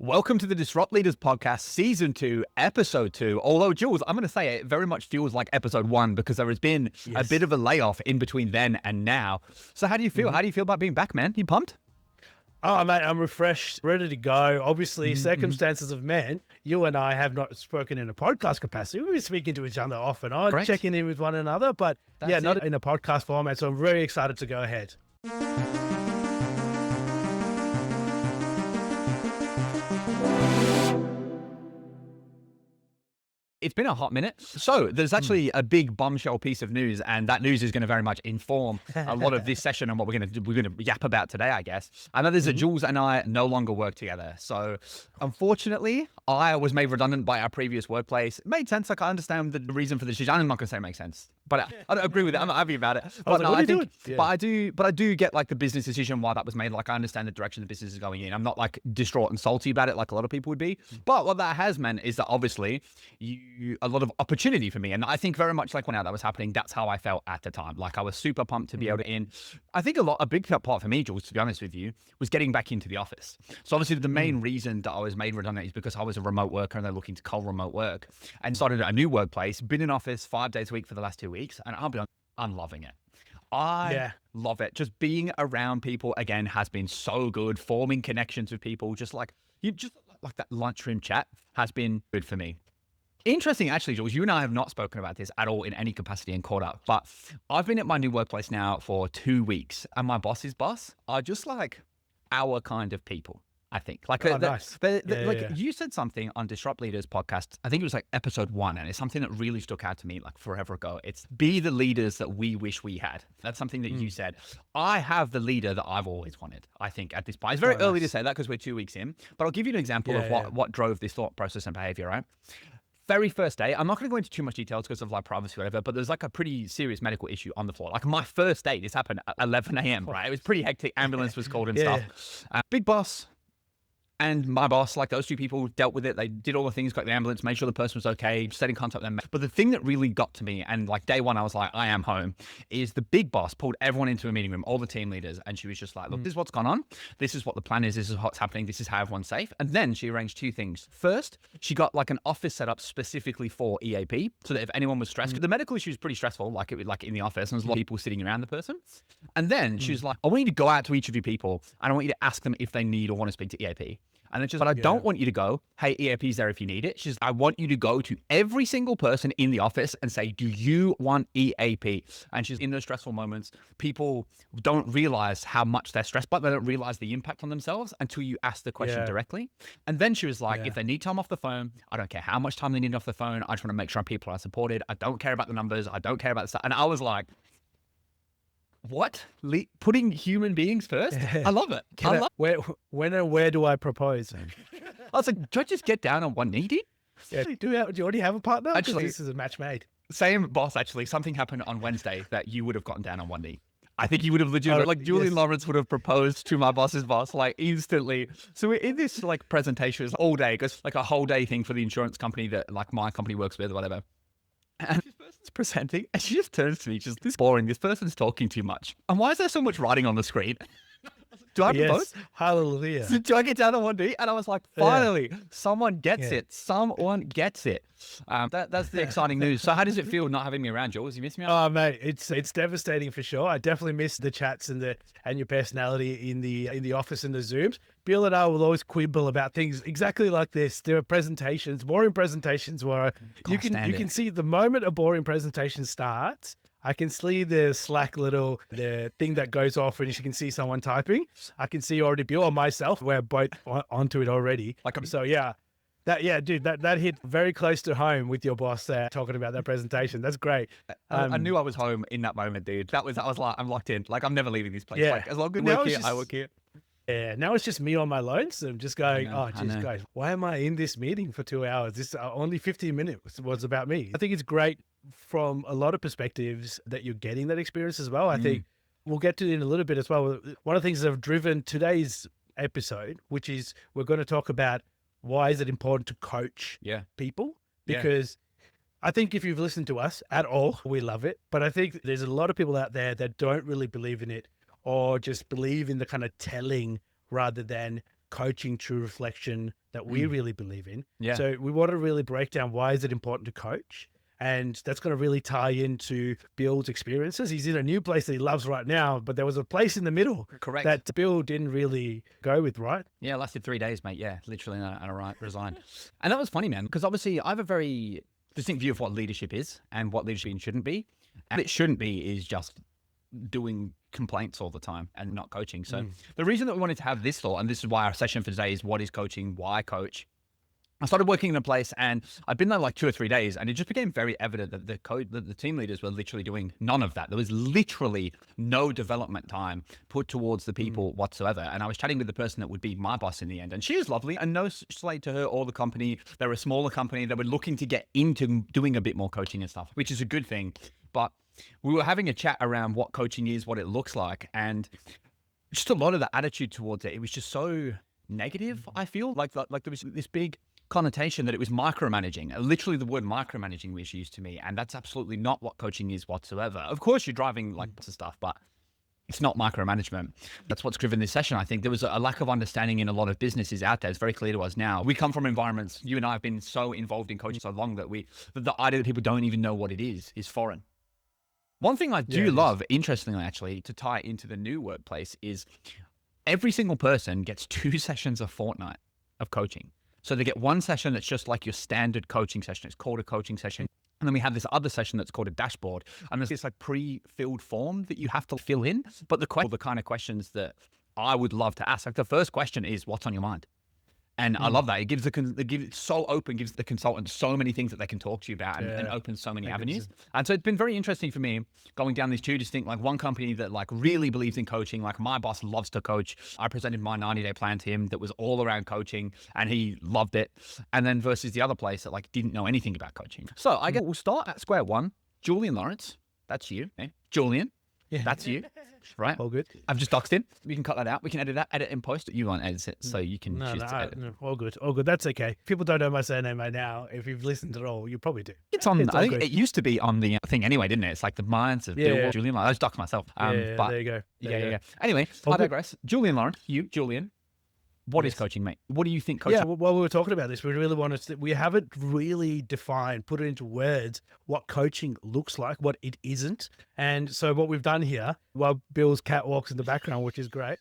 Welcome to the Disrupt Leaders Podcast, Season 2, Episode 2. Although, Jules, I'm going to say it very much feels like Episode 1 because there has been a bit of a layoff in between then and now. So how do you feel? How do you feel about being back, man? You pumped? Oh, mate, I'm refreshed, ready to go. Obviously, circumstances of man, you and I have not spoken in a podcast capacity. We've been speaking to each other off and on, checking in with one another, but not in a podcast format. So I'm very excited to go ahead. It's been a hot minute. So there's actually a big bombshell piece of news, and that news is going to very much inform a lot of this session and what we're going to yap about today, I guess. And that is that Jules and I no longer work together. So unfortunately, I was made redundant by our previous workplace. It made sense. Like, I understand the reason for the decision. I'm not going to say it makes sense, but I don't agree with it. I'm not happy about it. But no, but I do get like the business decision why that was made. Like, I understand the direction the business is going in. I'm not like distraught and salty about it like a lot of people would be. But what that has meant is that obviously a lot of opportunity for me. And I think very much like when that was happening, that's how I felt at the time. Like, I was super pumped to be able to in. I think a big part for me, Jules, to be honest with you, was getting back into the office. So obviously the main reason that I was made redundant is because I was a remote worker and they're looking to cull remote work, and started a new workplace, been in office 5 days a week for the last 2 weeks. And I'll be honest, I'm loving it. I love it. Just being around people again has been so good. Forming connections with people, just like that lunchroom chat has been good for me. Interesting, actually, Jules, you and I have not spoken about this at all in any capacity and caught up, but I've been at my new workplace now for 2 weeks, and my boss's boss are just like our kind of people, I think. Like, nice. You said something on Disrupt Leaders podcast, I think it was like episode 1, and it's something that really stuck out to me like forever ago. It's be the leaders that we wish we had. That's something that you said. I have the leader that I've always wanted, I think, at this point. It's very early to say that because we're 2 weeks in, but I'll give you an example of what drove this thought process and behavior, right? Very first day, I'm not going to go into too much details because of like privacy or whatever, but there's like a pretty serious medical issue on the floor. Like, my first day, this happened at 11 a.m., right? It was pretty hectic. Ambulance was called and stuff. Big boss and my boss, like, those two people dealt with it. They did all the things, got the ambulance, made sure the person was okay, set in contact with them. But the thing that really got to me, and like day one, I was like, I am home, is the big boss pulled everyone into a meeting room, all the team leaders. And she was just like, look, this is what's gone on. This is what the plan is. This is what's happening. This is how everyone's safe. And then she arranged 2 things. First, she got like an office set up specifically for EAP, so that if anyone was stressed, the medical issue is pretty stressful, like it was like in the office, and there's a lot of people sitting around the person. And then she was like, I want you to go out to each of you people, and I want you to ask them if they need or want to speak to EAP. And then she's like, but I don't want you to go, hey, EAP's there if you need it. I want you to go to every single person in the office and say, do you want EAP? And she's in those stressful moments, people don't realize how much they're stressed, but they don't realize the impact on themselves until you ask the question directly. And then she was like, if they need time off the phone, I don't care how much time they need off the phone. I just want to make sure people are supported. I don't care about the numbers. I don't care about the stuff. And I was like, what? Putting human beings first? I love it. When and where do I propose? I was like, do I just get down on one knee, dude? Yeah. Do you already have a partner? Actually, this is a match made. Same boss, actually. Something happened on Wednesday that you would have gotten down on one knee. I think you would have legitimately, Julian Lawrence would have proposed to my boss's boss, like, instantly. So we're in this like presentation, it's all day, because like a whole day thing for the insurance company that like my company works with or whatever. And this person's presenting, and she just turns to me, she's this boring, this person's talking too much. And why is there so much writing on the screen? Do I propose? Hallelujah. So do I get down on one knee? And I was like, finally, someone gets it. Someone gets it. That's the exciting news. So how does it feel not having me around, Jules? You miss me? Oh, mate, it's devastating for sure. I definitely miss the chats and your personality in the office and the Zooms. Bill and I will always quibble about things exactly like this. There are presentations, boring presentations where you can see the moment a boring presentation starts, I can see the Slack the thing that goes off and you can see someone typing. I can see already Bill or myself. We're both onto it already. Dude, that hit very close to home with your boss there talking about that presentation. That's great. I knew I was home in that moment, dude. I was like, I'm locked in. Like, I'm never leaving this place. Like, as long as I work here, I work here. Yeah, now it's just me on my lonesome, just going, guys, why am I in this meeting for 2 hours? This only 15 minutes was about me. I think it's great from a lot of perspectives that you're getting that experience as well. I think we'll get to it in a little bit as well. One of the things that have driven today's episode, which is we're going to talk about why is it important to coach people? Because I think if you've listened to us at all, we love it. But I think there's a lot of people out there that don't really believe in it, or just believe in the kind of telling rather than coaching true reflection that we really believe in. Yeah. So we want to really break down why is it important to coach. And that's going to really tie into Bill's experiences. He's in a new place that he loves right now, but there was a place in the middle Correct. that Bill didn't really go with, right? Yeah, it lasted 3 days, mate. Yeah, literally, and I resigned. And that was funny, man, because obviously I have a very distinct view of what leadership is and what leadership shouldn't be. And it shouldn't be is just doing complaints all the time and not coaching. So the reason that we wanted to have this thought, and this is why our session for today is what is coaching, why coach. I started working in a place and I'd been there like 2 or 3 days, and it just became very evident that the team leaders were literally doing none of that. There was literally no development time put towards the people whatsoever. And I was chatting with the person that would be my boss in the end, and she was lovely, and no slight to her or the company. They're a smaller company. They were looking to get into doing a bit more coaching and stuff, which is a good thing. But we were having a chat around what coaching is, what it looks like, and just a lot of the attitude towards it. It was just so negative. I feel like there was this big connotation that it was micromanaging. Literally the word micromanaging was used to me, and that's absolutely not what coaching is whatsoever. Of course you're driving like lots of stuff, but it's not micromanagement. That's what's driven this session. I think there was a lack of understanding in a lot of businesses out there. It's very clear to us now. We come from environments, you and I have been so involved in coaching so long that the idea that people don't even know what it is foreign. One thing I do love, interestingly actually, to tie into the new workplace is every single person gets 2 sessions a fortnight of coaching. So they get one session that's just like your standard coaching session. It's called a coaching session. And then we have this other session that's called a dashboard. And there's this like pre-filled form that you have to fill in. But the kind of questions that I would love to ask, like the first question is, what's on your mind? And I love that. It gives it's so open, gives the consultant so many things that they can talk to you about and opens so many avenues. And so it's been very interesting for me going down these 2 distinct, like one company that like really believes in coaching, like my boss loves to coach. I presented my 90-day plan to him that was all around coaching and he loved it. And then versus the other place that like didn't know anything about coaching. So I guess we'll start at square one. Julian Lawrence, that's you. Eh? Julian, that's you. Right? All good. I've just doxed him. We can cut that out. We can edit in post. You won't edit it, so you can choose to edit. No, all good. All good. That's okay. People don't know my surname by now. If you've listened at all, you probably do. It's on. I think it used to be on the thing anyway, didn't it? It's like the minds of Bill, Julian. I just doxed myself. But there you go. Yeah. Anyway, I digress. Julian Lawrence, Julian. What is coaching, mate? What do you think coaching? Yeah, while we were talking about this, we really wanted to, we haven't really defined, put it into words, what coaching looks like, what it isn't. And so what we've done here, while Bill's cat walks in the background, which is great.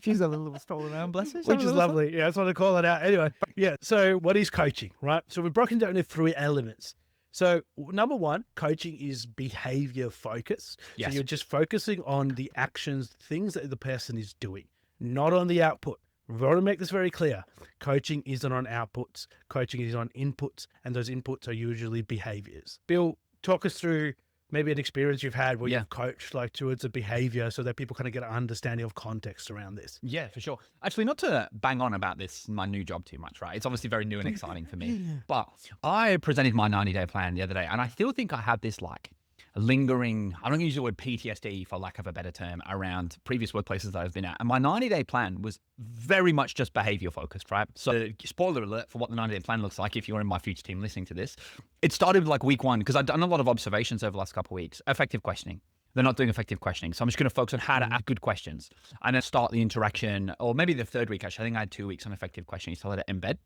She's a little stroll around, bless her. Which is lovely. Yeah, I just want to call it out. Anyway, so what is coaching, right? So we've broken down into 3 elements. So number 1, coaching is behavior focus. Yes. So you're just focusing on the actions, things that the person is doing, not on the output. We want to make this very clear. Coaching isn't on outputs. Coaching is on inputs, and those inputs are usually behaviors. Bill, talk us through maybe an experience you've had where you've coached like towards a behavior so that people kind of get an understanding of context around this. Yeah, for sure. Actually, not to bang on about this, my new job too much, right? It's obviously very new and exciting for me. But I presented my 90-day plan the other day, and I still think I have this like lingering, I don't use the word PTSD for lack of a better term, around previous workplaces that I've been at. And my 90-day plan was very much just behavior focused, right? So spoiler alert for what the 90-day plan looks like if you're in my future team listening to this. It started like week 1 because I've done a lot of observations over the last couple of weeks. Effective questioning. They're not doing effective questioning. So I'm just going to focus on how to ask good questions and then start the interaction, or maybe the 3rd week, actually. I think I had 2 weeks on effective questioning, so I let it embed.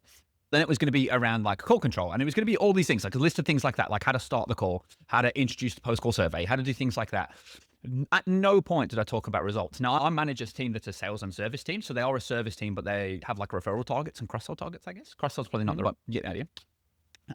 Then it was going to be around like call control. And it was going to be all these things, like a list of things like that, like how to start the call, how to introduce the post-call survey, how to do things like that. At no point did I talk about results. Now, I manage a team that's a sales and service team. So they are a service team, but they have like referral targets and cross-sell targets, I guess. Cross-sell's probably not the right, you get the idea.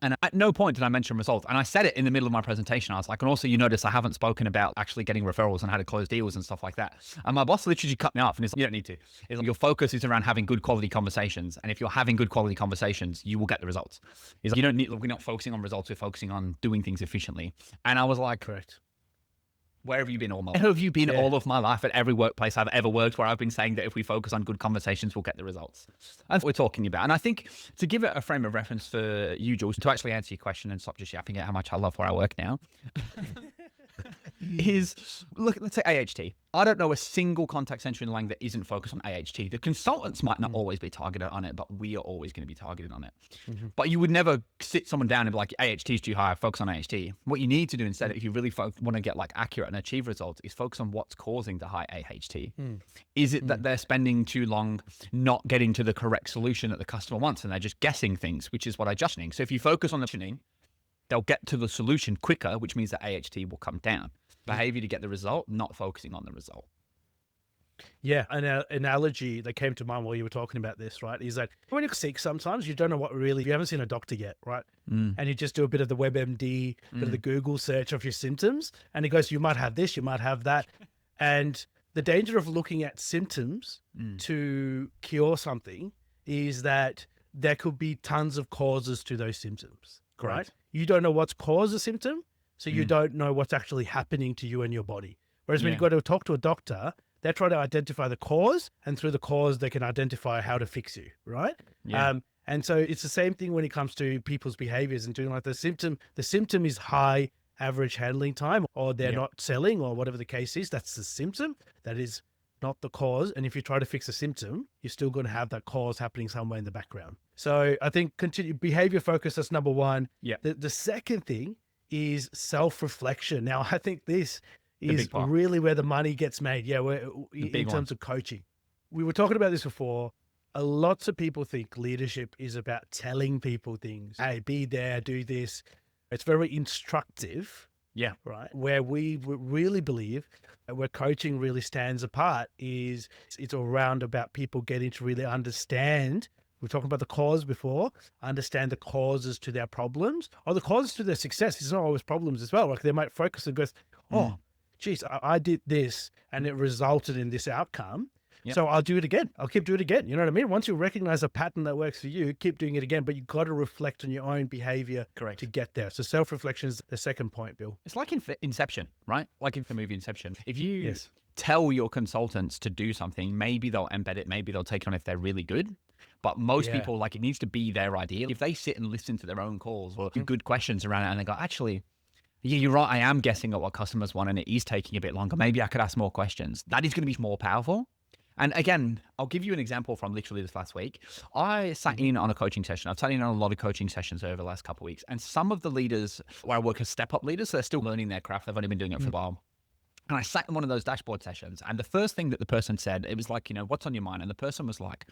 And at no point did I mention results. And I said it in the middle of my presentation. I was like, and also you notice I haven't spoken about actually getting referrals and how to close deals and stuff like that. And my boss literally cut me off and he's like, you don't need to. He's like, your focus is around having good quality conversations. And if you're having good quality conversations, you will get the results. He's like, you don't need, we're not focusing on results. We're focusing on doing things efficiently. And I was like, correct. Where have you been all my life? Where have you been all of my life at every workplace I've ever worked where I've been saying that if we focus on good conversations, we'll get the results? That's what we're talking about. And I think to give it a frame of reference for you, Jules, to actually answer your question and stop just yapping at how much I love where I work now. is, look, let's say AHT. I don't know a single contact center in Lang that isn't focused on AHT. The consultants might not always be targeted on it, but we are always going to be targeted on it. But you would never sit someone down and be like, AHT is too high, focus on AHT. What you need to do instead, if you really want to get like accurate and achieve results, is focus on what's causing the high AHT. Is it that they're spending too long not getting to the correct solution that the customer wants and they're just guessing things, which is what I just mentioned. So if you focus on the tuning, they'll get to the solution quicker, which means that AHT will come down. Behavior to get the result, not focusing on the result. Yeah, an analogy that came to mind while you were talking about this, right, is that when you're sick, sometimes you don't know what really, you haven't seen a doctor yet, right? And you just do a bit of the WebMD, bit of the Google search of your symptoms, and it goes, you might have this, you might have that. And the danger of looking at symptoms to cure something is that there could be tons of causes to those symptoms, right? You don't know what's caused the symptom, so you don't know what's actually happening to you and your body. Whereas when you go to talk to a doctor, they're trying to identify the cause, and through the cause, they can identify how to fix you, right? And so it's the same thing when it comes to people's behaviors and doing like the symptom is high average handling time, or they're not selling, or whatever the case is. That's the symptom. That is not the cause. And if you try to fix a symptom, you're still going to have that cause happening somewhere in the background. So I think continue behavior focus, that's number one. The second thing is self-reflection. Now, I think this is really where the money gets made. In terms of coaching. We were talking about this before. Lots of people think leadership is about telling people things. Hey, be there, do this. It's very instructive. Right. Where we really believe where coaching really stands apart is it's around about people getting to really understand. We're talking about the cause before, understand the causes to their problems or the causes to their success. It's not always problems as well. Like they might focus and go, oh, geez, I did this and it resulted in this outcome. So I'll do it again. I'll keep doing it again. You know what I mean? Once you recognize a pattern that works for you, keep doing it again, but you've got to reflect on your own behavior to get there. So self-reflection is the second point, Bill. It's like Inception, right? Like in the movie Inception. If you tell your consultants to do something, maybe they'll embed it, maybe they'll take it on if they're really good. But most people, like, it needs to be their idea. If they sit and listen to their own calls or do good questions around it and they go, actually, yeah, you're right, I am guessing at what customers want and it is taking a bit longer. Maybe I could ask more questions. That is going to be more powerful. And again, I'll give you an example from literally this last week. I sat in on a coaching session. I've sat in on a lot of coaching sessions over the last couple of weeks. And some of the leaders where I work as step-up leaders, so they're still learning their craft. They've only been doing it for a while. And I sat in one of those dashboard sessions. And the first thing that the person said, it was like, you know, what's on your mind? And the person was like,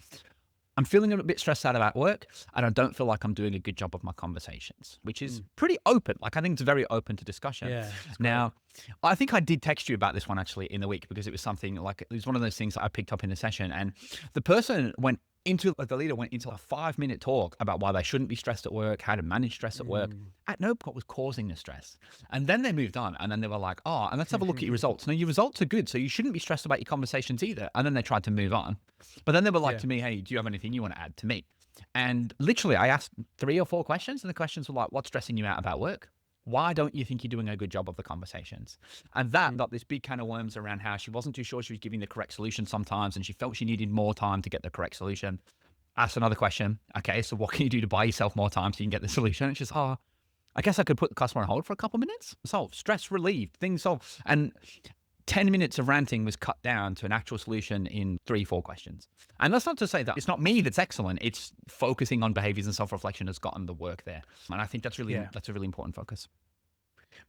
I'm feeling a bit stressed out about work and I don't feel like I'm doing a good job of my conversations, which is pretty open. Like, I think it's very open to discussion. Now, I think I did text you about this one actually in the week because it was something like, it was one of those things that I picked up in the session, and the person the leader went into a 5-minute talk about why they shouldn't be stressed at work, how to manage stress at work. At no point what was causing the stress. And then they moved on and then they were like, oh, and let's have a look at your results. No, your results are good. So you shouldn't be stressed about your conversations either. And then they tried to move on. But then they were like to me, hey, do you have anything you want to add to me? And literally I asked 3 or 4 questions and the questions were like, what's stressing you out about work? Why don't you think you're doing a good job of the conversations? And that got this big can of worms around how she wasn't too sure she was giving the correct solution sometimes, and she felt she needed more time to get the correct solution. Asked another question. Okay, so what can you do to buy yourself more time so you can get the solution? And she's, I guess I could put the customer on hold for a couple of minutes. Solved. Stress relieved. Things solved. And 10 minutes of ranting was cut down to an actual solution in 3-4 questions. And that's not to say that it's not me that's excellent. It's focusing on behaviors and self-reflection has gotten the work there. And I think that's really that's a really important focus.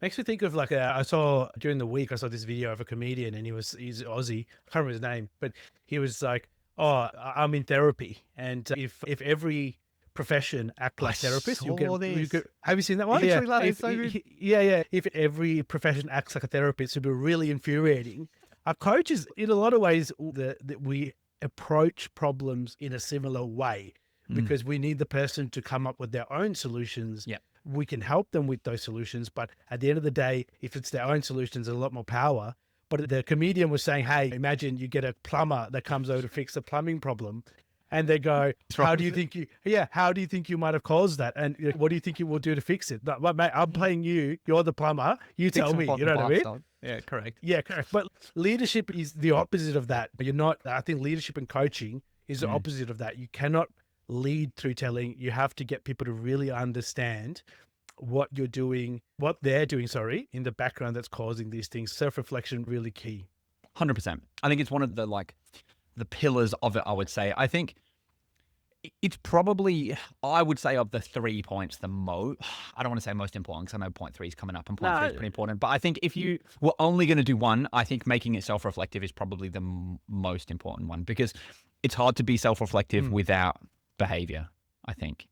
Makes me think of like I saw during the week, I saw this video of a comedian and he's Aussie. I can't remember his name, but he was like, oh, I'm in therapy. And if every profession act like therapists, you get, have you seen that one? If every profession acts like a therapist, it would be really infuriating. Our coaches, in a lot of ways, that we approach problems in a similar way because we need the person to come up with their own solutions. We can help them with those solutions, but at the end of the day, if it's their own solutions, there's a lot more power. But the comedian was saying, hey, imagine you get a plumber that comes over to fix a plumbing problem. And they go, how do you think you might have caused that? And what do you think you will do to fix it? No, mate, I'm playing you. You're the plumber. You tell me. You know what I mean? Yeah, correct. Yeah, correct. But leadership is the opposite of that. But I think leadership and coaching is the opposite of that. You cannot lead through telling. You have to get people to really understand what you're doing, what they're doing, sorry, in the background that's causing these things. Self-reflection really key. 100%. I think it's one of the the pillars of it, I would say. I think it's probably, I would say, of the 3 points, the most, I don't want to say most important because I know point 3 is coming up and point 3 is pretty important. But I think if you were only going to do one, I think making it self-reflective is probably the most important one, because it's hard to be self-reflective without behavior, I think.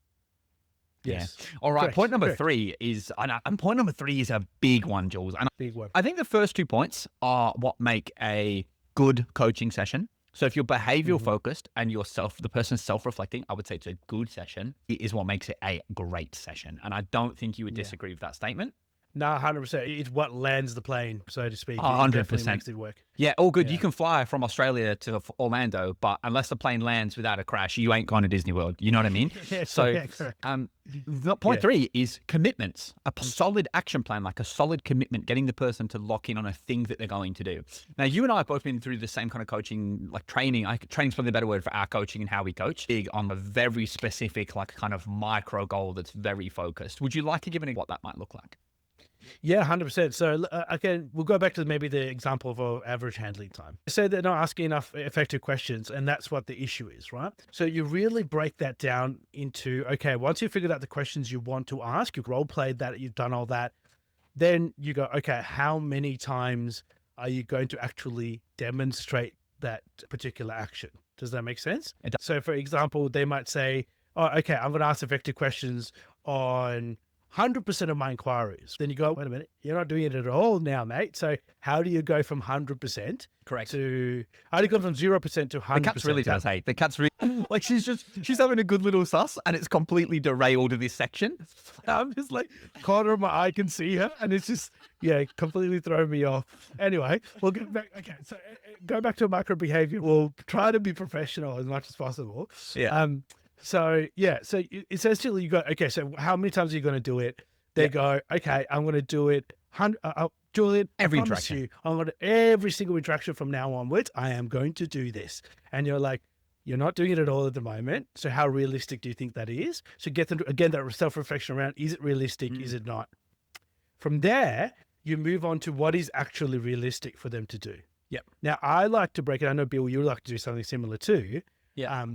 Yes. Yeah. All right. Correct. Point number Correct. 3 is, and point number 3 is a big one, Jules. And Big one. I think the first 2 points are what make a good coaching session. So if you're behavioral focused and the person's self-reflecting, I would say it's a good session. It is what makes it a great session. And I don't think you would disagree with that statement. No, 100%. It's what lands the plane, so to speak. It 100%. definitely makes it work. Yeah, all good. Yeah. You can fly from Australia to Orlando, but unless the plane lands without a crash, you ain't going to Disney World. You know what I mean? Yeah, So, correct. point 3 is commitments. A solid action plan, like a solid commitment, getting the person to lock in on a thing that they're going to do. Now, you and I have both been through the same kind of coaching, like training. Training's probably a better word for our coaching and how we coach. Big on a very specific, like kind of micro goal that's very focused. Would you like to give what that might look like? Yeah, 100%. So again, we'll go back to maybe the example of our average handling time. Say they're not asking enough effective questions, and that's what the issue is, right? So you really break that down into, okay, once you've figured out the questions you want to ask, you've role played that, you've done all that, then you go, okay, how many times are you going to actually demonstrate that particular action? Does that make sense? So for example, they might say, oh, okay, I'm going to ask effective questions on 100% of my inquiries. Then you go, wait a minute, you're not doing it at all now, mate. So how do you go from 100% Correct. to, how do you go from 0% to 100%? The cat's really does, hey. The cat's really, like, she's having a good little sus, and it's completely derailed this section. I'm just like, corner of my eye can see her, and it's just, completely throwing me off. Anyway, we'll get back. Okay, so go back to micro behavior. We'll try to be professional as much as possible. Yeah. So essentially you go, okay, so how many times are you going to do it? They go, okay, I'm going to do it. Julian, Every I promise interaction. you, I'm going to, every single interaction from now onwards, I am going to do this. And you're like, you're not doing it at all at the moment. So how realistic do you think that is? So get them to, again, that self-reflection around, is it realistic? Is it not? From there, you move on to what is actually realistic for them to do. Yep. Now, I like to break it. I know, Bill, you like to do something similar too. Yeah.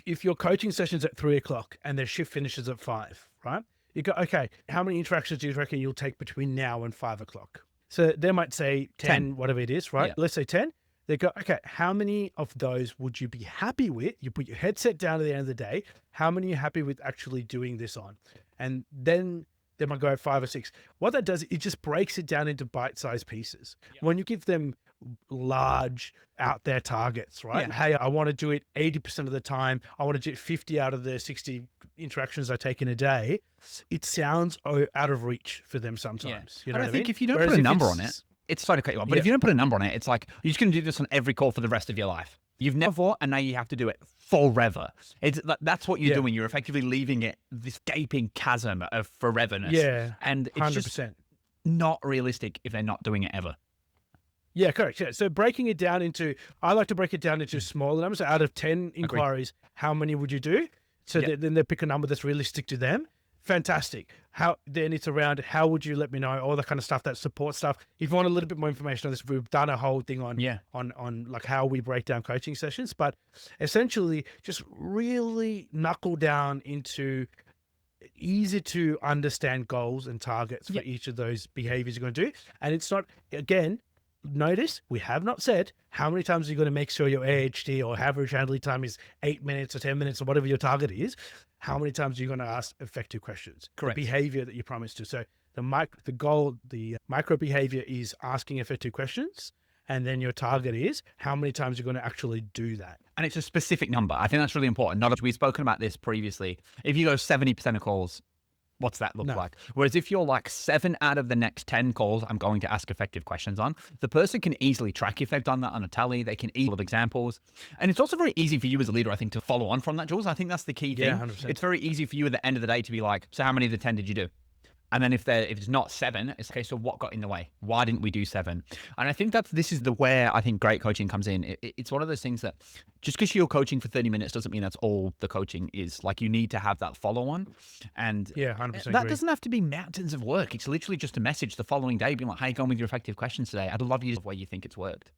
If your coaching session's at 3:00 and their shift finishes at 5, right? You go, okay, how many interactions do you reckon you'll take between now and 5:00? So they might say 10, whatever it is, right? Yeah. Let's say 10. They go, okay, how many of those would you be happy with? You put your headset down at the end of the day. How many are you happy with actually doing this on? And then they might go at 5 or 6. What that does, it just breaks it down into bite-sized pieces. Yeah. When you give them large out there targets, right? Yeah. Hey, I want to do it 80% of the time. I want to do 50 out of the 60 interactions I take in a day. It sounds out of reach for them sometimes. You know and what I think mean? if you don't Whereas put a if number on it, it's sorry to cut you off, but if you don't put a number on it, it's like, you're just going to do this on every call for the rest of your life. You've never fought, and now you have to do it forever. That's what you're doing. You're effectively leaving it this gaping chasm of foreverness. Yeah. And it's 100%. just not realistic if they're not doing it ever. Yeah, correct. Yeah. So breaking it down into, I like to break it down into smaller numbers. So out of 10 inquiries, how many would you do? So then they pick a number that's realistic to them. Fantastic. Then it's around, how would you let me know, all that kind of stuff, that support stuff. If you want a little bit more information on this, we've done a whole thing on like how we break down coaching sessions, but essentially just really knuckle down into easy to understand goals and targets for each of those behaviors you're going to do. And it's not, again, notice we have not said how many times you're going to make sure your AHT or average handling time is 8 minutes or 10 minutes or whatever your target is. How many times are you going to ask effective questions? Correct. The behavior that you promised to. So the micro behavior is asking effective questions. And then your target is how many times you're going to actually do that. And it's a specific number. I think that's really important. We've spoken about this previously. If you go 70% of calls, what's that look like? Whereas if you're like 7 out of the next 10 calls, I'm going to ask effective questions on, the person can easily track if they've done that on a tally. They can easily have examples. And it's also very easy for you as a leader, I think, to follow on from that, Jules. I think that's the key thing. Yeah, 100%. It's very easy for you at the end of the day to be like, so how many of the 10 did you do? And then if it's not 7, it's okay, so what got in the way? Why didn't we do 7? And I think this is where I think great coaching comes in. It's one of those things that just because you're coaching for 30 minutes doesn't mean that's all the coaching is. Like, you need to have that follow on. And Yeah, 100% that agree. doesn't have to be mountains of work. It's literally just a message the following day being like, hey, go on with your effective questions today. I'd love you to where you think it's worked.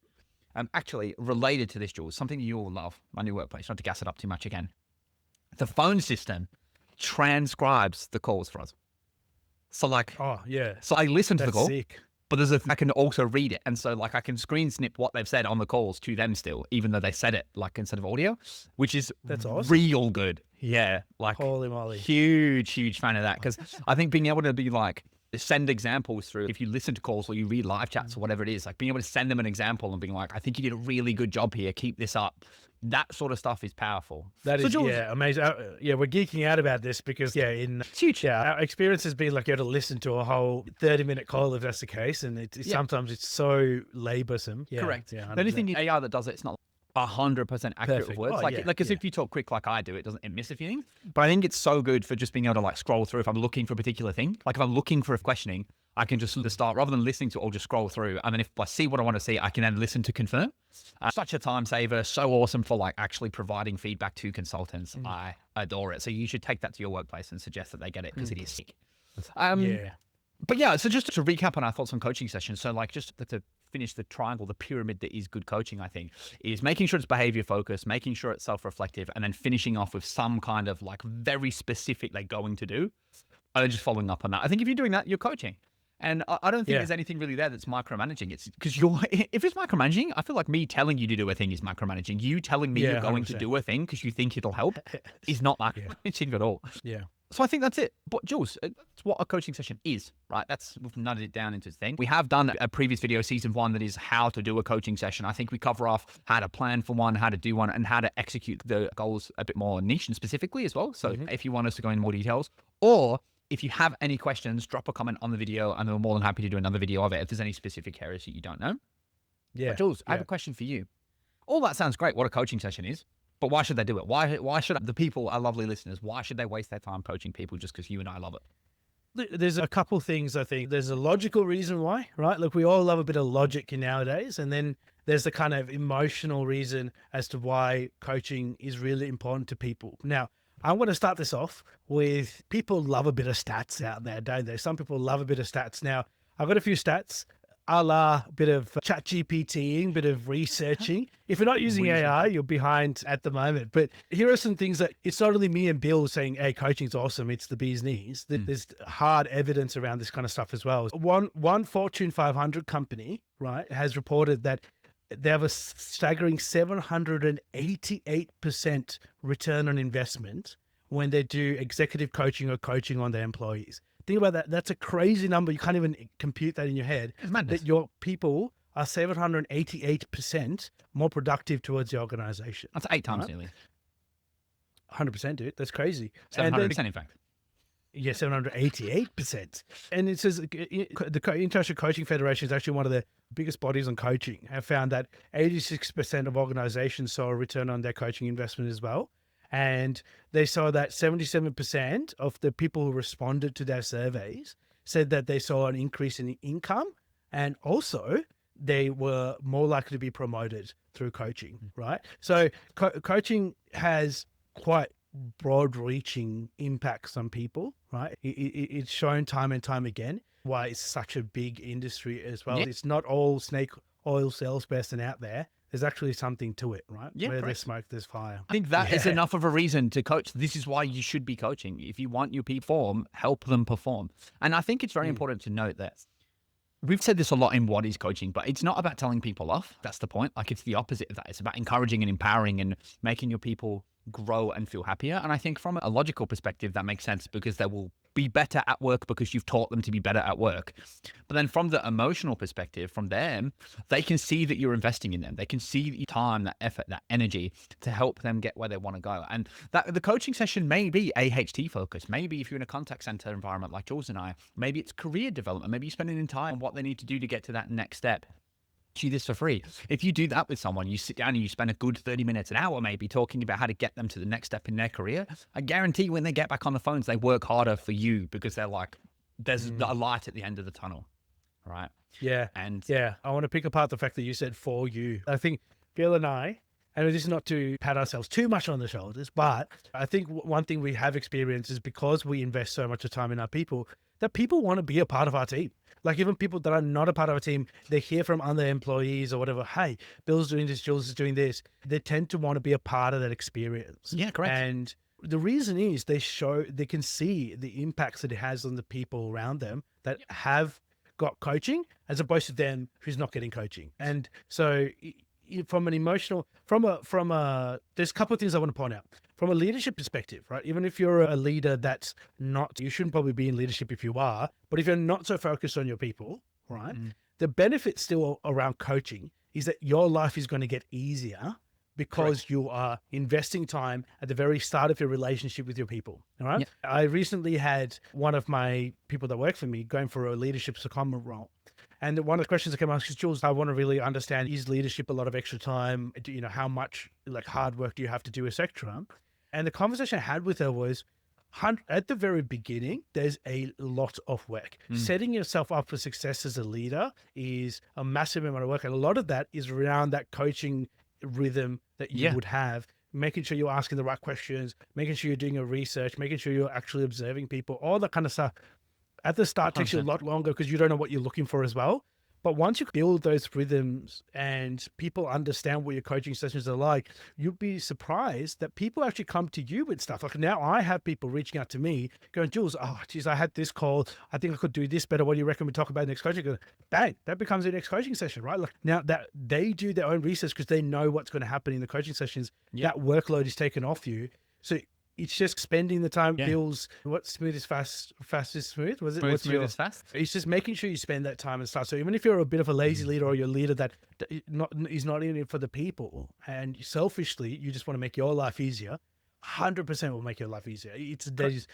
Actually, related to this, Jules, something you all love, my new workplace, not to gas it up too much again. The phone system transcribes the calls for us. So like, Oh, yeah. so I listen to the That's call, sick. but I can also read it. And so like I can screen snip what they've said on the calls to them still, even though they said it like instead of audio, which is That's awesome. real good. Yeah. Like, Holy moly. huge fan of that. Because I think being able to be like, send examples through, if you listen to calls or you read live chats or whatever it is, like being able to send them an example and being like, I think you did a really good job here. Keep this up. That sort of stuff is powerful. That So is, Jules, yeah, amazing. Yeah, we're geeking out about this because, it's huge. yeah, our experience has been like you have to listen to a whole 30-minute call if that's the case. And sometimes it's so laborsome. Yeah, Correct. Yeah, The only 100%. thing in AI that does it's not 100% accurate with Perfect. words. Oh, like, yeah, because if you talk quick like I do, it miss a few things. But I think it's so good for just being able to like scroll through if I'm looking for a particular thing. Like if I'm looking for a questioning, I can just start rather than listening to it, I'll just scroll through. And then if I see what I want to see, I can then listen to confirm. Such a time saver, so awesome for like actually providing feedback to consultants. I adore it. So you should take that to your workplace and suggest that they get it because it is sick. Yeah. But yeah, so just to recap on our thoughts on coaching sessions. So like just to finish the triangle, the pyramid that is good coaching, I think, is making sure it's behavior focused, making sure it's self-reflective, and then finishing off with some kind of like very specific they're going to do. And then just following up on that. I think if you're doing that, you're coaching. And I don't think there's anything really there that's micromanaging. It's because if it's micromanaging, I feel like me telling you to do a thing is micromanaging. You telling me you're going to 100%. do a thing because you think it'll help is not micromanaging at all. Yeah. So I think that's it. But Jules, that's what a coaching session is, right? We've nutted it down into a thing. We have done a previous video, season 1, that is how to do a coaching session. I think we cover off how to plan for one, how to do one, and how to execute the goals a bit more niche and specifically as well. So if you want us to go into more details, or if you have any questions, drop a comment on the video and we're more than happy to do another video of it if there's any specific areas that you don't know. Yeah. But Jules, I have a question for you. All that sounds great, what a coaching session is, but why should they do it? Why should the people, our lovely listeners, why should they waste their time coaching people just because you and I love it? There's a couple things I think. There's a logical reason why, right? Look, we all love a bit of logic nowadays. And then there's the kind of emotional reason as to why coaching is really important to people. Now, I'm going to start this off with people love a bit of stats out there, don't they? Some people love a bit of stats. Now, I've got a few stats, a la bit of chat GPTing, bit of researching. If you're not using AI, you're behind at the moment. But here are some things that it's not only me and Bill saying, hey, coaching's awesome. It's the bee's knees. There's hard evidence around this kind of stuff as well. One Fortune 500 company, right, has reported that they have a staggering 788% return on investment when they do executive coaching or coaching on their employees. Think about that. That's a crazy number. You can't even compute that in your head. It's madness. That your people are 788% more productive towards the organization. That's 8 times nearly. 100%, dude. That's crazy. 700% in fact. Yeah, 788%. And it says the International Coaching Federation is actually one of the biggest bodies on coaching, have found that 86% of organizations saw a return on their coaching investment as well. And they saw that 77% of the people who responded to their surveys said that they saw an increase in income, and also they were more likely to be promoted through coaching, right? So coaching has quite broad-reaching impacts on people, right? It's shown time and time again why it's such a big industry as well. Yeah. It's not all snake oil salesperson out there. There's actually something to it, right? Yeah, Where correct. there's smoke, there's fire. I think that is enough of a reason to coach. This is why you should be coaching. If you want your people to perform, help them perform. And I think it's very important to note that we've said this a lot in what is coaching, but it's not about telling people off. That's the point. Like, it's the opposite of that. It's about encouraging and empowering and making your people grow and feel happier. And I think from a logical perspective, that makes sense because they will be better at work because you've taught them to be better at work. But then from the emotional perspective, from them, they can see that you're investing in them. They can see the time, that effort, that energy to help them get where they want to go. And that the coaching session may be AHT focused. Maybe if you're in a contact center environment like Jules and I, maybe it's career development. Maybe you're spending time on what they need to do to get to that next step. You this for free. If you do that with someone, you sit down and you spend a good 30 minutes, an hour maybe, talking about how to get them to the next step in their career, I guarantee when they get back on the phones, they work harder for you because they're like, there's a light at the end of the tunnel, right? Yeah. And Yeah. I want to pick apart the fact that you said for you. I think Bill and I, and this is not to pat ourselves too much on the shoulders, but I think one thing we have experienced is because we invest so much of time in our people, that people want to be a part of our team. Like even people that are not a part of our team, they hear from other employees or whatever, hey, Bill's doing this, Jules is doing this. They tend to want to be a part of that experience. Yeah, correct. And the reason is they can see the impacts that it has on the people around them that have got coaching as opposed to them who's not getting coaching. And so from an emotional, there's a couple of things I want to point out. From a leadership perspective, right? Even if you're a leader that's not, you shouldn't probably be in leadership if you are, but if you're not so focused on your people, right? The benefit still around coaching is that your life is going to get easier because you are investing time at the very start of your relationship with your people. All right. Yep. I recently had one of my people that work for me going for a leadership secondment role. And one of the questions that came up is, Jules, I want to really understand, is leadership a lot of extra time? You know, how much like hard work do you have to do, etc.? And the conversation I had with her was, at the very beginning, there's a lot of work. Setting yourself up for success as a leader is a massive amount of work. And a lot of that is around that coaching rhythm that you would have, making sure you're asking the right questions, making sure you're doing your research, making sure you're actually observing people, all that kind of stuff. At the start takes you a lot longer because you don't know what you're looking for as well. But once you build those rhythms and people understand what your coaching sessions are like, you'll be surprised that people actually come to you with stuff. Like now I have people reaching out to me going, Jules, oh, geez, I had this call. I think I could do this better. What do you reckon we talk about next coaching? Go, bang, that becomes the next coaching session, right? Like now that they do their own research because they know what's going to happen in the coaching sessions, that workload is taken off you. So it's just spending the time. Bill's what smooth is fast is smooth. Was it smooth is fast? It's just making sure you spend that time and stuff. So even if you're a bit of a lazy leader or you're a leader that is not in it for the people and selfishly you just want to make your life easier, 100% will make your life easier. It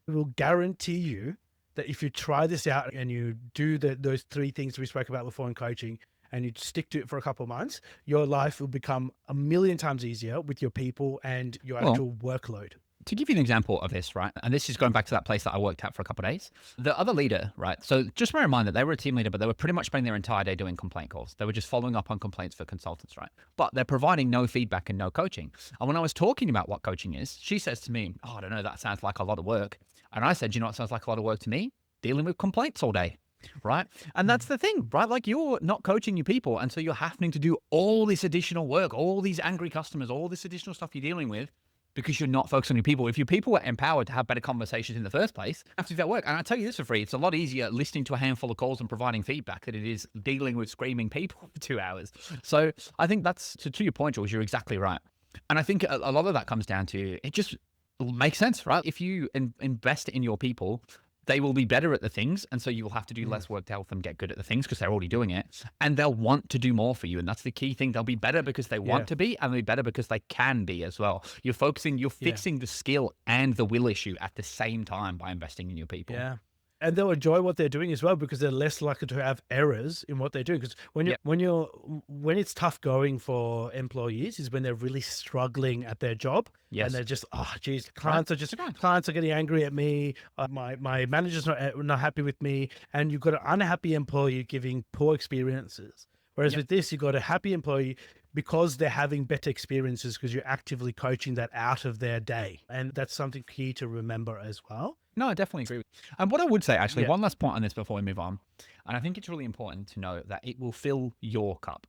will guarantee you that if you try this out and you do those three things we spoke about before in coaching, and you stick to it for a couple of months, your life will become a million times easier with your people and your actual workload. To give you an example of this, right? And this is going back to that place that I worked at for a couple of days. The other leader, right? So just bear in mind that they were a team leader, but they were pretty much spending their entire day doing complaint calls. They were just following up on complaints for consultants, right? But they're providing no feedback and no coaching. And when I was talking about what coaching is, she says to me, oh, I don't know, that sounds like a lot of work. And I said, you know what sounds like a lot of work to me? Dealing with complaints all day. Right. And that's the thing, right? Like you're not coaching your people. And so you're having to do all this additional work, all these angry customers, all this additional stuff you're dealing with because you're not focused on your people. If your people were empowered to have better conversations in the first place, you have to do that work. And I tell you this for free, it's a lot easier listening to a handful of calls and providing feedback than it is dealing with screaming people for 2 hours. So I think that's, to your point, Jules, you're exactly right. And I think a lot of that comes down to, it just makes sense, right? If you invest in your people, they will be better at the things. And so you will have to do less work to help them get good at the things because they're already doing it. And they'll want to do more for you. And that's the key thing. They'll be better because they want to be, and they'll be better because they can be as well. You're fixing the skill and the will issue at the same time by investing in your people. Yeah. And they'll enjoy what they're doing as well because they're less likely to have errors in what they do. Because when it's tough going for employees is when they're really struggling at their job. Yes. And they're just, oh, geez, clients are getting angry at me. My manager's not happy with me. And you've got an unhappy employee giving poor experiences. Whereas with this, you've got a happy employee because they're having better experiences because you're actively coaching that out of their day. And that's something key to remember as well. No, I definitely agree with you. And what I would say, actually, one last point on this before we move on. And I think it's really important to know that it will fill your cup,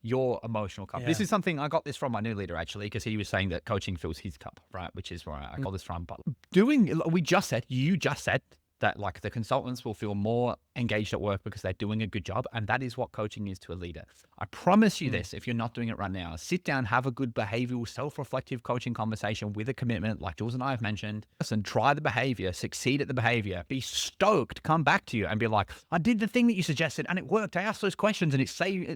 your emotional cup. This is something, I got this from my new leader, actually, because he was saying that coaching fills his cup, right? Which is where I got this from. But you just said that like the consultants will feel more engaged at work because they're doing a good job. And that is what coaching is to a leader. I promise you this, if you're not doing it right now, sit down, have a good behavioral, self-reflective coaching conversation with a commitment like Jules and I have mentioned. Listen, try the behavior, succeed at the behavior, be stoked, come back to you and be like, I did the thing that you suggested and it worked. I asked those questions and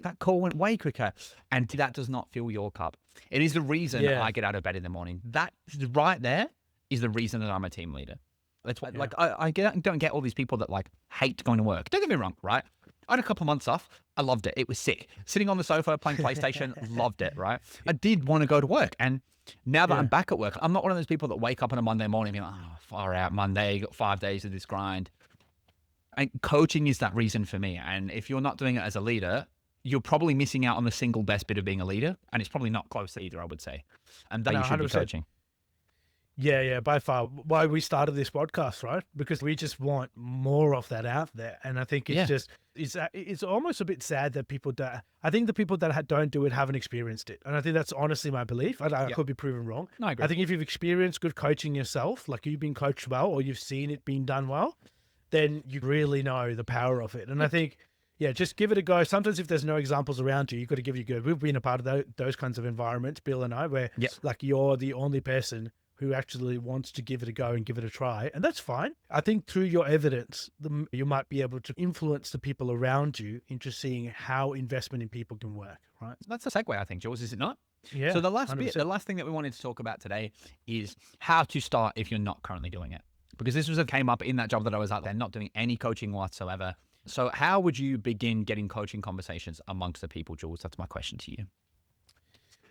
that call went way quicker. And that does not fill your cup. It is the reason I get out of bed in the morning. That right there is the reason that I'm a team leader. That's why, like, I don't get all these people that like hate going to work. Don't get me wrong, right? I had a couple of months off. I loved it. It was sick. Sitting on the sofa playing PlayStation, loved it, right? I did want to go to work. And now that I'm back at work, I'm not one of those people that wake up on a Monday morning and be like, oh, far out Monday, got 5 days of this grind. And coaching is that reason for me. And if you're not doing it as a leader, you're probably missing out on the single best bit of being a leader. And it's probably not close either, I would say. And that No, you should be 100%. coaching. Yeah, by far. Why we started this podcast, right? Because we just want more of that out there. And I think it's almost a bit sad that people don't. I think the people that don't do it haven't experienced it. And I think that's honestly my belief. I could be proven wrong. No, I agree. I think if you've experienced good coaching yourself, like you've been coached well, or you've seen it being done well, then you really know the power of it. And I think, just give it a go. Sometimes if there's no examples around you, you've got to give it a go. We've been a part of those kinds of environments, Bill and I, where like you're the only person who actually wants to give it a go and give it a try. And that's fine. I think through your evidence, you might be able to influence the people around you into seeing how investment in people can work, right? That's a segue, I think, Jules, is it not? Yeah. So the last 100%. the last thing that we wanted to talk about today is how to start if you're not currently doing it. Because this came up in that job that I was out there, not doing any coaching whatsoever. So how would you begin getting coaching conversations amongst the people, Jules? That's my question to you.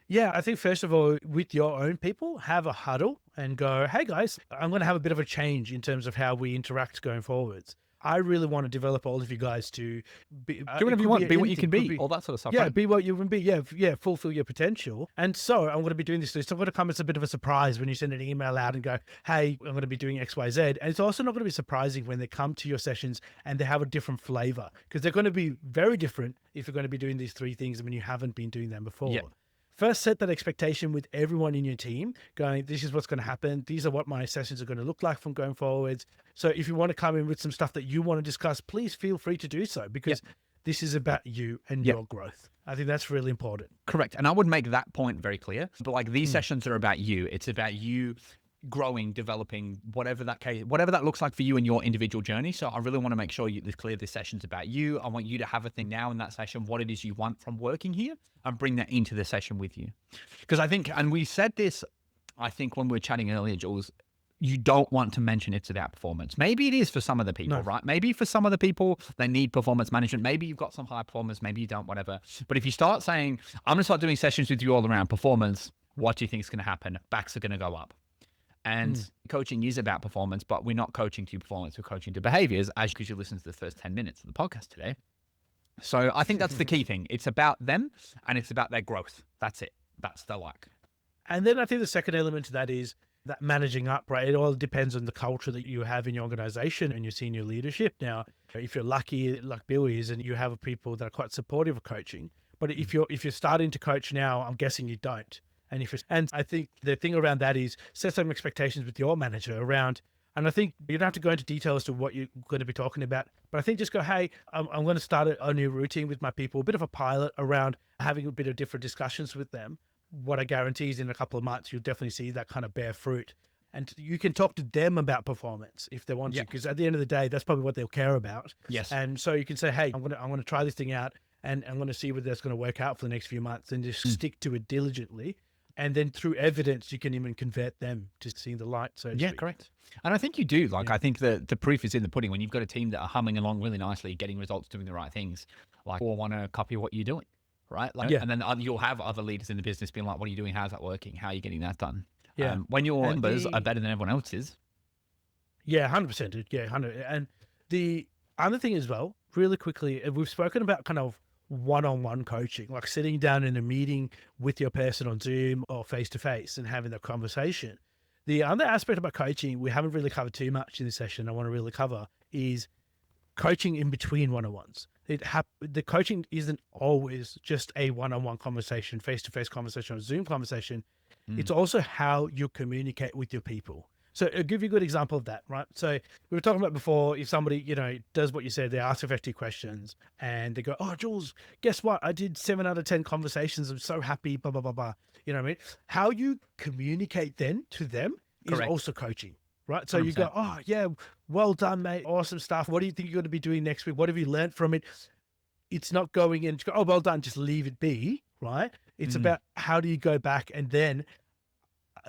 Yeah, I think first of all, with your own people, have a huddle and go, hey guys, I'm going to have a bit of a change in terms of how we interact going forwards. I really want to develop all of you guys to be, do whatever you want, be what you can be, all that sort of stuff. Yeah, right? be what you can be. Yeah, fulfill your potential. And so I'm going to be doing this. It's not going to come as a bit of a surprise when you send an email out and go, hey, I'm going to be doing X, Y, Z. And it's also not going to be surprising when they come to your sessions and they have a different flavor, because they're going to be very different if you're going to be doing these three things when you haven't been doing them before. Yeah. First, set that expectation with everyone in your team going, this is what's going to happen. These are what my sessions are going to look like from going forwards. So if you want to come in with some stuff that you want to discuss, please feel free to do so, because this is about you and your growth. I think that's really important. Correct. And I would make that point very clear. But like these sessions are about you. It's about you growing, developing, whatever that looks like for you in your individual journey. So I really want to make sure it's clear this session's about you. I want you to have a thing now in that session, what it is you want from working here, and bring that into the session with you. Because I think, and we said this, I think when we were chatting earlier, Jules, you don't want to mention it's about performance. Maybe it is for some of the people, right? Maybe for some of the people, they need performance management. Maybe you've got some high performers, maybe you don't, whatever. But if you start saying, I'm going to start doing sessions with you all around performance, what do you think is going to happen? Backs are going to go up. And coaching is about performance, but we're not coaching to performance. We're coaching to behaviors, because you listen to the first 10 minutes of the podcast today. So I think that's the key thing. It's about them and it's about their growth. That's it. That's the like. And then I think the second element to that is that managing up, right? It all depends on the culture that you have in your organization and your senior leadership. Now, if you're lucky, like Bill is, and you have people that are quite supportive of coaching, but if you're starting to coach now, I'm guessing you don't. And I think the thing around that is set some expectations with your manager around, and I think you don't have to go into detail as to what you're going to be talking about, but I think just go, hey, I'm going to start a new routine with my people, a bit of a pilot around having a bit of different discussions with them. What I guarantee is in a couple of months, you'll definitely see that kind of bear fruit. And you can talk to them about performance if they want to, because at the end of the day, that's probably what they'll care about. Yes. And so you can say, hey, I'm going to try this thing out, and I'm going to see whether that's going to work out for the next few months, and just stick to it diligently. And then through evidence, you can even convert them to seeing the light. So yeah, correct. And I think you do. I think the proof is in the pudding. When you've got a team that are humming along really nicely, getting results, doing the right things, or want to copy what you're doing, right? And then you'll have other leaders in the business being like, what are you doing? How's that working? How are you getting that done? Yeah. When your numbers are better than everyone else's. Yeah, 100%. Yeah, 100%. And the other thing as well, really quickly, we've spoken about kind of one-on-one coaching, like sitting down in a meeting with your person on Zoom or face-to-face and having that conversation. The other aspect about coaching we haven't really covered too much in this session I want to really cover is coaching in between one-on-ones. The coaching isn't always just a one-on-one conversation, face-to-face conversation or Zoom conversation. It's also how you communicate with your people. So I'll give you a good example of that, right? So we were talking about before, if somebody, does what you said, they ask effective questions and they go, oh, Jules, guess what? I did 7 out of 10 conversations. I'm so happy, blah, blah, blah, blah. You know what I mean? How you communicate then to them is also coaching, right? So 100%. You go, oh, yeah, well done, mate. Awesome stuff. What do you think you're going to be doing next week? What have you learned from it? It's not going in, oh, well done, just leave it be, right? It's about how do you go back and then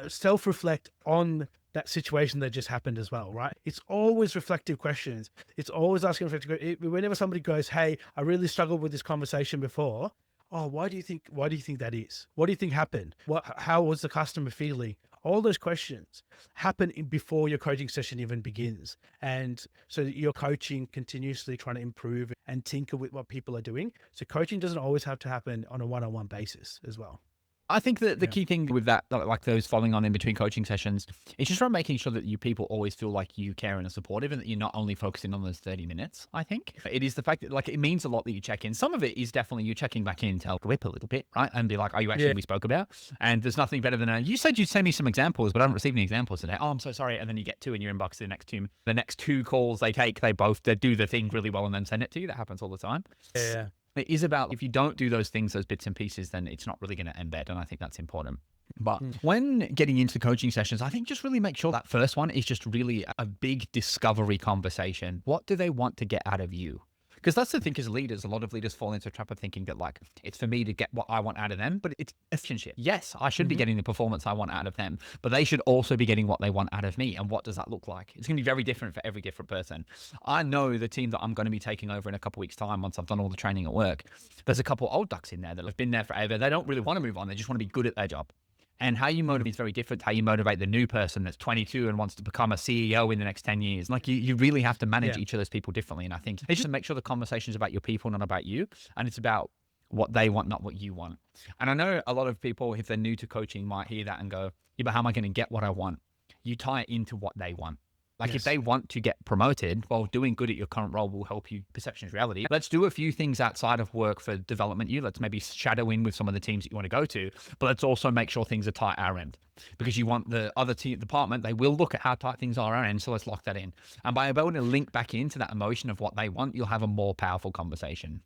self-reflect on that situation that just happened as well, right? It's always reflective questions. It's always asking reflective questions. Whenever somebody goes, hey, I really struggled with this conversation before. Oh, why do you think that is? What do you think happened? How was the customer feeling? All those questions happen before your coaching session even begins. And so you're coaching continuously, trying to improve and tinker with what people are doing. So coaching doesn't always have to happen on a one-on-one basis as well. I think that the Yeah. key thing with that, like those following on in between coaching sessions, is just around making sure that you people always feel like you care and are supportive, and that you're not only focusing on those 30 minutes. I think it is the fact that, like, it means a lot that you check in. Some of it is definitely you checking back in to help whip a little bit, right? And be like, are you actually Yeah. we spoke about? And there's nothing better than you said you'd send me some examples, but I haven't received any examples today. Oh, I'm so sorry. And then you get two in your inbox. The next two calls they take, they do the thing really well and then send it to you. That happens all the time. Yeah. It is about, if you don't do those things, those bits and pieces, then it's not really going to embed. And I think that's important. But when getting into coaching sessions, I think just really make sure that first one is just really a big discovery conversation. What do they want to get out of you? Because that's the thing, as leaders, a lot of leaders fall into a trap of thinking that, like, it's for me to get what I want out of them, but it's efficiency. Yes, I should be getting the performance I want out of them, but they should also be getting what they want out of me. And what does that look like? It's going to be very different for every different person. I know the team that I'm going to be taking over in a couple of weeks' time, once I've done all the training at work, there's a couple old ducks in there that have been there forever. They don't really want to move on. They just want to be good at their job. And how you motivate is very different. How you motivate the new person that's 22 and wants to become a CEO in the next 10 years. Like, you really have to manage each of those people differently. And I think it's just to make sure the conversation is about your people, not about you. And it's about what they want, not what you want. And I know a lot of people, if they're new to coaching, might hear that and go, yeah, but how am I going to get what I want? You tie it into what they want. Like, if they want to get promoted, well, doing good at your current role will help you. Perception is reality. Let's do a few things outside of work for development. Let's maybe shadow in with some of the teams that you want to go to, but let's also make sure things are tight our end, because you want the other department, they will look at how tight things are our end. So let's lock that in. And by able to link back into that emotion of what they want, you'll have a more powerful conversation.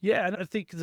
Yeah. And I think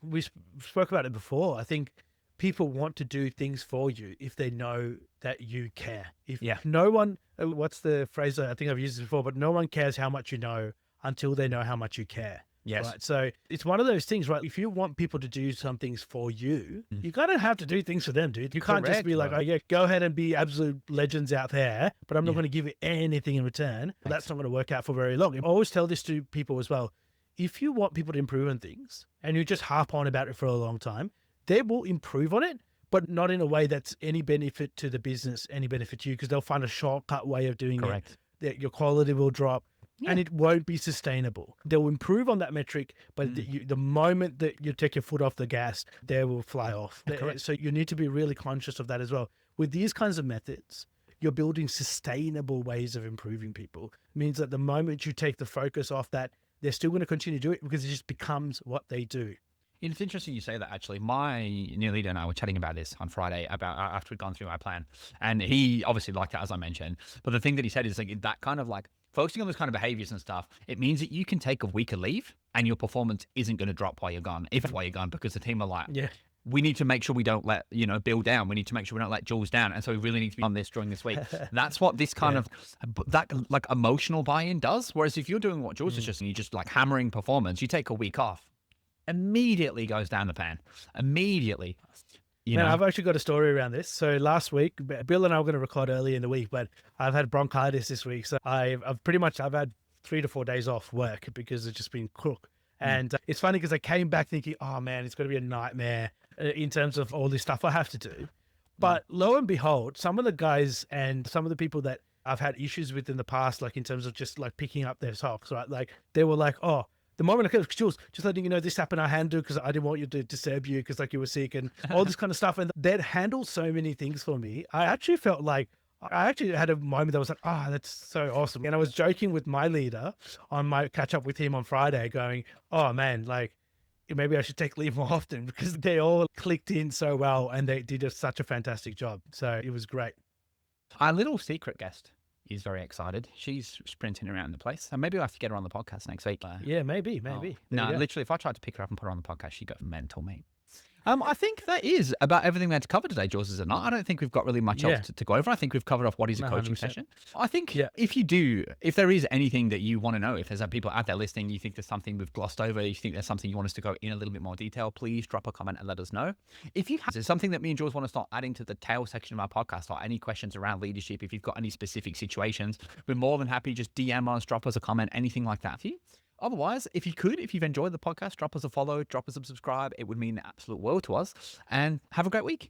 we spoke about it before. I think people want to do things for you if they know that you care. If no one, what's the phrase? I think I've used it before, but no one cares how much you know until they know how much you care. Yes. Right. So it's one of those things, right? If you want people to do some things for you, you gotta have to do things for them, dude. You can't just be like, oh yeah, go ahead and be absolute legends out there, but I'm not going to give you anything in return. That's not going to work out for very long. I always tell this to people as well. If you want people to improve on things and you just harp on about it for a long time, they will improve on it, but not in a way that's any benefit to the business, any benefit to you, because they'll find a shortcut way of doing it. That your quality will drop and it won't be sustainable. They'll improve on that metric, but the moment that you take your foot off the gas, they will fly off. So you need to be really conscious of that as well. With these kinds of methods, you're building sustainable ways of improving people. It means that the moment you take the focus off that, they're still going to continue to do it because it just becomes what they do. It's interesting you say that, actually. My new leader and I were chatting about this on Friday, about after we'd gone through my plan. And he obviously liked that, as I mentioned. But the thing that he said is, like, that kind of, like, focusing on those kind of behaviors and stuff, it means that you can take a week of leave and your performance isn't going to drop while you're gone, while you're gone, because the team are like, we need to make sure we don't let, Bill down. We need to make sure we don't let Jules down. And so we really need to be on this during this week. That's what this kind of, that like emotional buy-in does. Whereas if you're doing what Jules is just, and you're just like hammering performance, you take a week off, immediately goes down the pan. Immediately. I've actually got a story around this. So last week, Bill and I were going to record early in the week, but I've had bronchitis this week. So I've had 3 to 4 days off work because it's just been crook. And it's funny because I came back thinking, oh man, it's going to be a nightmare in terms of all this stuff I have to do. But lo and behold, some of the guys and some of the people that I've had issues with in the past, like in terms of just like picking up their socks, right? Like they were like, oh, the moment I came, Jules, just letting you know this happened, I handled because I didn't want you to disturb you because like you were sick and all this kind of stuff. And that handled so many things for me. I actually felt like, I actually had a moment that was like, oh, that's so awesome. And I was joking with my leader on my catch up with him on Friday going, oh man, like maybe I should take leave more often because they all clicked in so well and they did such a fantastic job. So it was great. Our little secret guest is very excited. She's sprinting around the place. And maybe I'll have to get her on the podcast next week. Yeah, maybe. No, literally, if I tried to pick her up and put her on the podcast, she'd go mental, mate. I think that is about everything we had to cover today, Jules, is it not? I don't think we've got really much else to go over. I think we've covered off what is a coaching 100%. session. I think if there is anything that you want to know, if there's people out there listening, you think there's something we've glossed over, you think there's something you want us to go in a little bit more detail, please drop a comment and let us know. If you have there's something that me and Jules want to start adding to the tail section of our podcast, or any questions around leadership, if you've got any specific situations, we're more than happy. Just DM us, drop us a comment, anything like that. Otherwise, if you've enjoyed the podcast, drop us a follow, drop us a subscribe. It would mean the absolute world to us. And have a great week.